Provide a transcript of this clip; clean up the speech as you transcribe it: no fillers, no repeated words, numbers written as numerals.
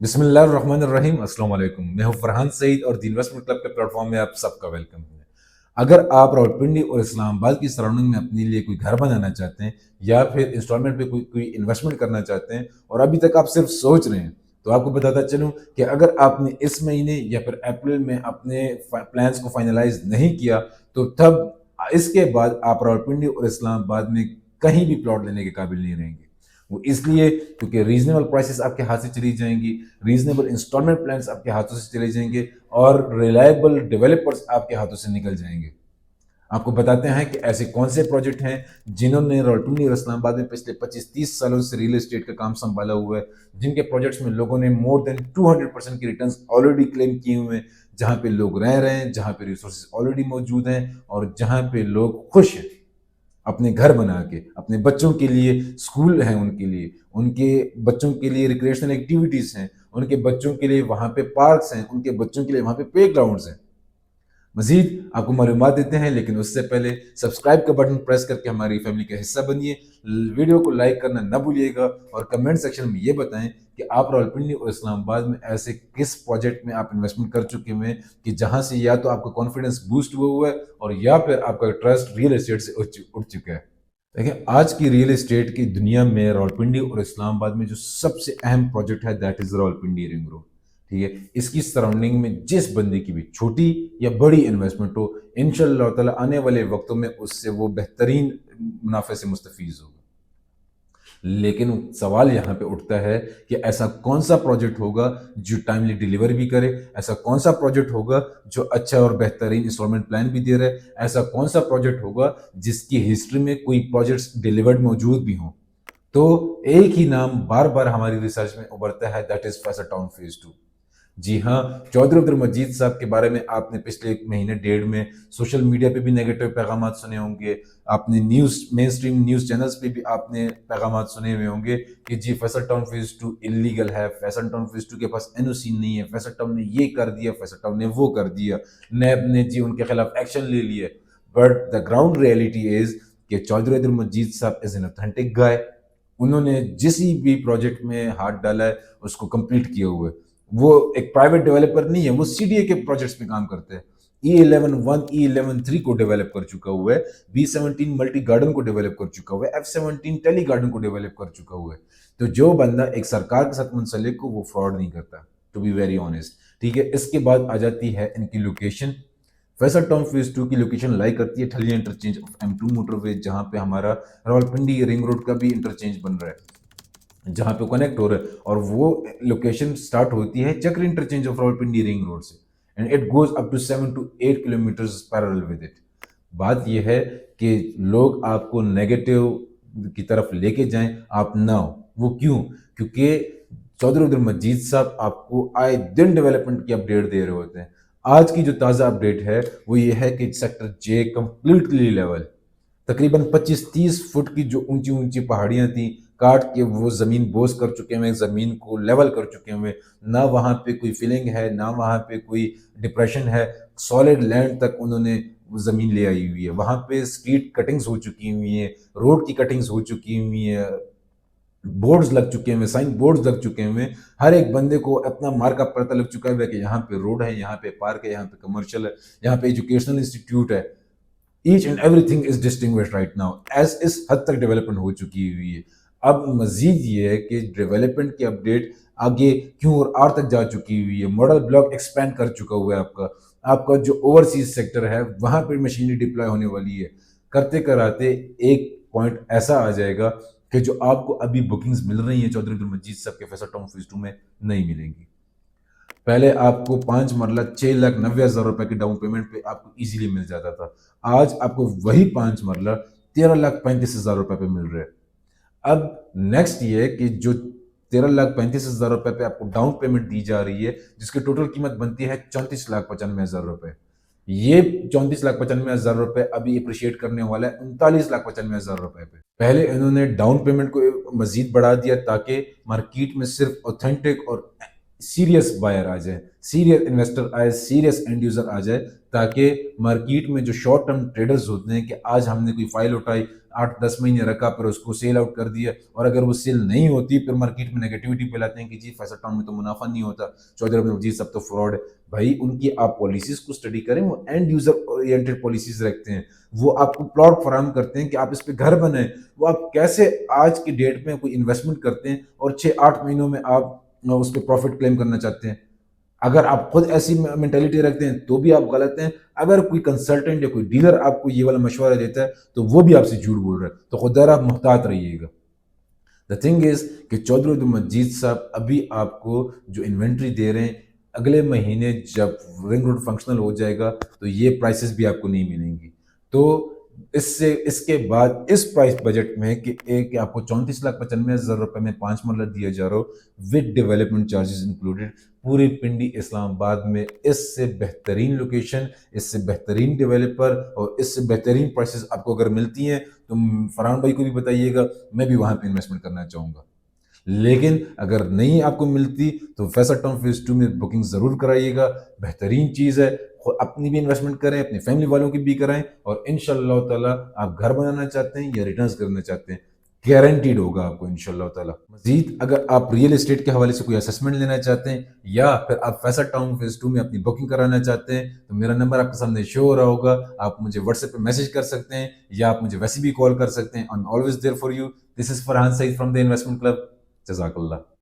बिस्मिल्लाहिर्रहमानिर्रहीम। अस्सलाम वालेकुम। मैं हूं फरहान सईद और द इन्वेस्टमेंट क्लब के प्लेटफॉर्म में आप सबका वेलकम है। अगर आप रावलपिंडी और इस्लामाबाद की सराउंडिंग में अपने लिए कोई घर बनाना चाहते हैं या फिर इंस्टॉलमेंट पे कोई कोई इन्वेस्टमेंट करना चाहते हैं और अभी तक आप सिर्फ सोच रहे हैं, तो आपको बताता चलूं कि अगर आपने इस महीने या फिर अप्रैल में अपने प्लान्स को फाइनलाइज नहीं किया, तो तब इसके बाद आप रावलपिंडी और इस्लामाबाद में कहीं भी प्लॉट लेने के काबिल नहीं रहेंगे। वो इसलिए क्योंकि रीजनेबल प्राइसेस आपके हाथ से चली जाएंगी, रीजनेबल इंस्टॉलमेंट प्लान्स आपके हाथों से चले जाएंगे और रिलायबल डेवलपर्स आपके हाथों से निकल जाएंगे। आपको बताते हैं कि ऐसे कौन से प्रोजेक्ट हैं जिन्होंने रावलपिंडी और इस्लामाबाद में पिछले 25-30 सालों से रियल एस्टेट का काम संभाला हुआ है, जिनके प्रोजेक्ट्स में लोगों ने मोर देन 200% की रिटर्न्स ऑलरेडी क्लेम किए हुए हैं, जहां पे लोग रह रहे हैं, जहां पे रिसोर्सेज ऑलरेडी मौजूद हैं और जहां पे लोग खुश हैं अपने घर बना के। अपने बच्चों के लिए स्कूल हैं, उनके लिए, उनके बच्चों के लिए रिक्रिएशनल एक्टिविटीज हैं, उनके बच्चों के लिए वहां पे पार्क्स हैं, उनके बच्चों के लिए वहां पे प्ले ग्राउंड्स हैं। मजीद आपको मालूमात देते हैं, लेकिन उससे पहले सब्सक्राइब का बटन प्रेस करके हमारी फैमिली का हिस्सा बनिए। वीडियो को लाइक करना ना भूलिएगा और कमेंट सेक्शन में ये बताएं कि आप रावलपिंडी और इस्लामाबाद में ऐसे किस प्रोजेक्ट में आप इन्वेस्टमेंट कर चुके हैं कि जहां से या तो आपका कॉन्फिडेंस बूस्ट हुआ है और या फिर आपका ट्रस्ट रियल एस्टेट से उठ चुका है। देखिए, आज की रियल एस्टेट की दुनिया में रावलपिंडी और इस्लामाबाद में जो सबसे अहम प्रोजेक्ट है that is Rawalpindi ring road. ठीक है, इसकी सराउंडिंग में जिस बंदे की भी छोटी या बड़ी इन्वेस्टमेंट हो, इंशाल्लाह ताला आने वाले वक्तों में उससे वो बेहतरीन मुनाफे से मुस्तफीज होगा। लेकिन सवाल यहाँ पे उठता है कि ऐसा कौन सा प्रोजेक्ट होगा जो टाइमली डिलीवर भी करे, ऐसा कौन सा प्रोजेक्ट होगा जो अच्छा और बेहतरीन इंस्टॉलमेंट प्लान भी दे रहा है, ऐसा कौन सा प्रोजेक्ट होगा जिसकी हिस्ट्री में कोई प्रोजेक्ट्स डिलीवर्ड मौजूद भी हों। तो एक ही नाम बार बार हमारी रिसर्च में उभरता है, that is Faisal town phase 2। जी हाँ, चौधरी अब्दुल मजीद साहब के बारे में आपने पिछले एक महीने डेढ़ में सोशल मीडिया पे भी नेगेटिव पैगाम सुने होंगे, आपने news main stream news channels पे भी आपने पैगाम सुने हुए होंगे कि जी फैसल टाउन फेज 2 इलीगल है, फैसल टाउन फेज 2 के पास एनओसी नहीं है, फैसल टाउन ने ये कर दिया, फैसल टाउन ने वो कर दिया, नैब ने जी उनके खिलाफ एक्शन ले लिया। But the ground reality is कि चौधरी अब्दुल मजीद साहब इज एन ऑथेंटिक गाय। उन्होंने जिस भी प्रोजेक्ट में हाथ डाला है उसको कंप्लीट किया हुआ है। वो एक प्राइवेट डेवलपर नहीं है, वो सीडीए के प्रोजेक्ट्स में काम करते हैं। E11 1 E11 3 को डेवलप कर चुका हुआ है, B17 मल्टी गार्डन को डेवलप कर चुका हुआ है, F17 टेली गार्डन को डेवलप कर चुका हुआ है। तो जो बंदा एक सरकार के साथ मुंसलिक को वो फ्रॉड नहीं करता, टू बी वेरी ऑनेस्ट। ठीक है, इसके बाद आ जाती है इनकी लोकेशन। फैसल टाउन फेज 2 की लोकेशन लाई करती है ठलिया इंटरचेंज ऑफ M2 मोटरवे, जहां पे हमारा रावलपिंडी रिंग रोड का भी इंटरचेंज बन रहा है, जहां पे कनेक्ट हो रहा है। और वो लोकेशन स्टार्ट होती है Chakri interchange of Rawalpindi ring road से and it goes up to 7 to 8 kilometres parallel with it. बात यह है कि लोग आपको नेगेटिव की तरफ लेके जाएं, आप ना हो। वो क्यों? क्योंकि चौधरी अब्दुल मजीद साहब आपको आए दिन डेवलपमेंट की अपडेट दे रहे होते हैं। आज की जो ताज़ा अपडेट है वो ये है कि सेक्टर जे कंप्लीटली लेवल, तकरीबन 25-30 फुट की जो ऊंची ऊंची पहाड़ियां थी काट के वो जमीन बोस कर चुके हैं, जमीन को लेवल कर चुके हैं। ना वहां पे कोई फिलिंग है, ना वहां पे कोई डिप्रेशन है, सॉलिड लैंड तक उन्होंने जमीन ले आई हुई है। वहां पे स्ट्रीट कटिंग्स हो चुकी हुई है, रोड की कटिंग्स हो चुकी हुई है, बोर्ड्स लग चुके हैं, साइन बोर्ड्स लग चुके हैं। हर एक बंदे को अपना मार्क अप पता लग चुका है कि यहाँ पे रोड है, यहाँ पे पार्क है, यहाँ पे कमर्शियल है, यहाँ पे एजुकेशनल इंस्टीट्यूट है। Each and everything is distinguished right now, as इस हद तक डेवलपमेंट हो चुकी हुई है। अब मजीद ये है कि डेवलपमेंट की अपडेट आगे क्यों और आर तक जा चुकी हुई है। मॉडल ब्लॉक एक्सपैंड कर चुका हुआ है आपका। आपका जो ओवरसीज सेक्टर है वहां पर मशीनरी डिप्लॉय होने वाली है। करते कराते एक पॉइंट ऐसा आ जाएगा कि जो आपको अभी बुकिंग्स मिल रही हैं चौधरी अब्दुल मजीद साहब के फैसल टाउन फेज 2 में नहीं मिलेंगी। पहले आपको 5 मरला 6,90,000 रुपए की डाउन पेमेंट पे आपको इजीली मिल जाता था। आज आपको वही 5 मरला 13,35,000 रुपए पे मिल रहे हैं। अब नेक्स्ट ये है कि जो 13,35,000 रुपए पे आपको डाउन पेमेंट दी जा रही है, जिसकी टोटल कीमत बनती है 34,95,000 रुपए। ये 34,95,000 रुपए अभी अप्रिशिएट करने वाला है 39,95,000 रुपए पे। पहले इन्होंने डाउन पेमेंट को मजीद बढ़ा दिया ताकि मार्केट में सिर्फ ऑथेंटिक और सीरियस बायर आ जाए, सीरियस इन्वेस्टर आए, सीरियस एंड यूजर आ जाए, ताकि मार्केट में जो शॉर्ट टर्म ट्रेडर्स होते हैं कि आज हमने कोई फाइल उठाई, 8-10 महीने रखा, फिर उसको सेल आउट कर दिया, और अगर वो सेल नहीं होती फिर मार्केट में नेगेटिविटी फैलाते हैं कि जी फैसल टाउन में तो मुनाफा नहीं होता, चौधरी अब्दुल मजीद सब तो फ्रॉड है। भाई उनकी आप पॉलिसीज को स्टडी करें, वो एंड यूजर ओरिएंटेड पॉलिसीज रखते हैं, वो आपको प्लॉट फराहम करते हैं कि आप इस पे घर बनाएं, वो आप कैसे आज की डेट में कोई इन्वेस्टमेंट करते हैं और 6-8 महीनों में आप उस पर प्रॉफिट क्लेम करना चाहते हैं। अगर आप खुद ऐसी मेंटेलिटी रखते हैं तो भी आप गलत हैं। अगर कोई कंसल्टेंट या कोई डीलर आपको ये वाला मशवरा देता है तो वो भी आपसे झूठ बोल रहा है, तो खुदा आप मुहतात रहिएगा। द थिंग इज कि चौधरी अब्दुल मजीद साहब अभी आपको जो इन्वेंट्री दे रहे हैं, अगले महीने जब रिंग रोड फंक्शनल हो जाएगा तो ये प्राइसेस भी आपको नहीं मिलेंगी। तो इससे इसके बाद इस प्राइस बजट में कि एक आपको 34,95,000 रुपए में 5 मरला दिया जा रहा हो विद डेवलपमेंट चार्जेस इंक्लूडेड, पूरी पिंडी इस्लामाबाद में इससे बेहतरीन लोकेशन, इससे बेहतरीन डेवलपर और इससे बेहतरीन प्राइसेस आपको अगर मिलती हैं तो फरहान भाई को भी बताइएगा, मैं भी वहां पे इन्वेस्टमेंट करना चाहूंगा। लेकिन अगर नहीं आपको मिलती तो फैसल टाउन फेज 2 में बुकिंग जरूर कराइएगा, बेहतरीन चीज है। अपनी भी इन्वेस्टमेंट करें, अपनी फैमिली वालों की भी कराएं, और इंशाल्लाह ताला आप घर बनाना चाहते हैं या रिटर्न्स करना चाहते हैं, गारंटीड होगा आपको इंशाल्लाह ताला। मजीद अगर आप रियल एस्टेट के हवाले से कोई असेसमेंट लेना चाहते हैं या फिर आप फैसल टाउन फेज 2 में अपनी बुकिंग कराना चाहते हैं तो मेरा नंबर आपके सामने शो हो रहा होगा, आप मुझे व्हाट्सएप पे मैसेज कर सकते हैं या आप मुझे वैसे भी कॉल कर सकते हैं। I am always there for you. This is Farhan Saeed from the investment club. जज़ाकल्लाह।